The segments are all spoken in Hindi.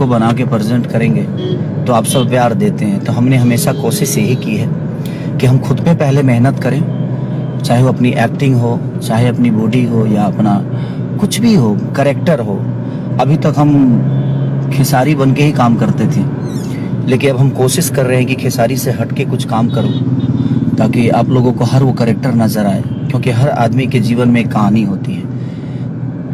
को बना के प्रेजेंट करेंगे तो आप सब प्यार देते हैं। तो हमने हमेशा कोशिश यही की है कि हम खुद पे पहले मेहनत करें, चाहे वो अपनी एक्टिंग हो, चाहे अपनी बॉडी हो, या अपना कुछ भी हो, कैरेक्टर हो। अभी तक हम खेसारी बन के ही काम करते थे, लेकिन अब हम कोशिश कर रहे हैं कि खेसारी से हट के कुछ काम करूं, ताकि आप लोगों को हर वो कैरेक्टर नजर आए, क्योंकि हर आदमी के जीवन में एक कहानी होती है।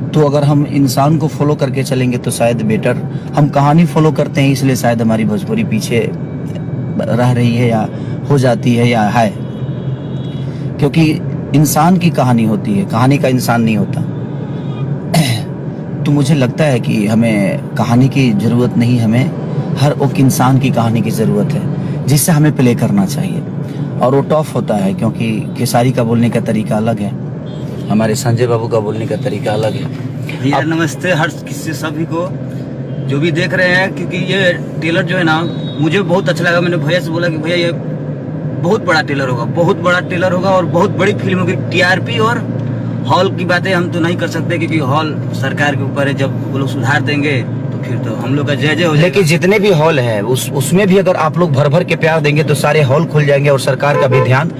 तो अगर हम इंसान को फॉलो करके चलेंगे तो शायद बेटर, हम कहानी फॉलो करते हैं इसलिए शायद हमारी भोजपुरी पीछे रह रही है या हो जाती है या है, क्योंकि इंसान की कहानी होती है, कहानी का इंसान नहीं होता। तो मुझे लगता है कि हमें कहानी की ज़रूरत नहीं, हमें हर एक इंसान की कहानी की ज़रूरत है जिससे हमें प्ले करना चाहिए। और वो टफ होता है क्योंकि खेसारी का बोलने का तरीका अलग है, हमारे संजय बाबू का बोलने का तरीका अलग है। भैया नमस्ते हर किसी सभी को जो भी देख रहे हैं, क्योंकि ये टेलर जो है ना मुझे बहुत अच्छा लगा। मैंने भैया से बोला कि भैया ये बहुत बड़ा टेलर होगा, बहुत बड़ा टेलर होगा और बहुत बड़ी फिल्म होगी। टीआरपी और हॉल की बातें हम तो नहीं कर सकते, क्योंकि हॉल सरकार के ऊपर है। जब वो लोग सुधार देंगे तो फिर तो हम लोग का जय जय हो जाएगा। लेकिन जितने भी हॉल हैं उसमें भी अगर आप लोग भर भर के प्यार देंगे तो सारे हॉल खुल जाएंगे और सरकार का भी ध्यान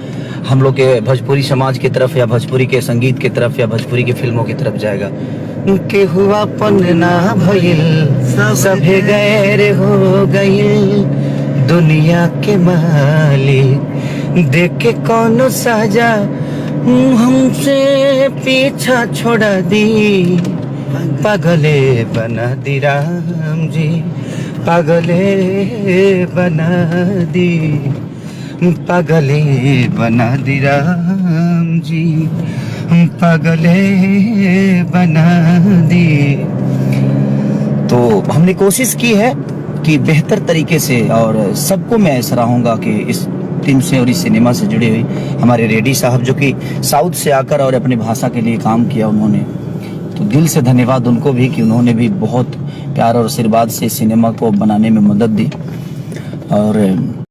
हम लोग के भोजपुरी समाज की तरफ या भोजपुरी के संगीत की तरफ या भोजपुरी की फिल्मों की तरफ जाएगा। के हुआ पन्ना भइल सभे गैर हो गइल, दुनिया के मालिक देख के कौन साजा हमसे पीछा छोड़ा दी। पागले बना दी राम जी, पागले बना दी, पागले बना दी राम जी, पागले बना दी। तो हमने कोशिश की है कि बेहतर तरीके से, और सबको मैं सराहूंगा कि इस टीम से और इस सिनेमा से जुड़े हुए हमारे रेड्डी साहब जो कि साउथ से आकर और अपनी भाषा के लिए काम किया उन्होंने, तो दिल से धन्यवाद उनको भी कि उन्होंने भी बहुत प्यार और आशीर्वाद से सिनेमा को बनाने में मदद दी। और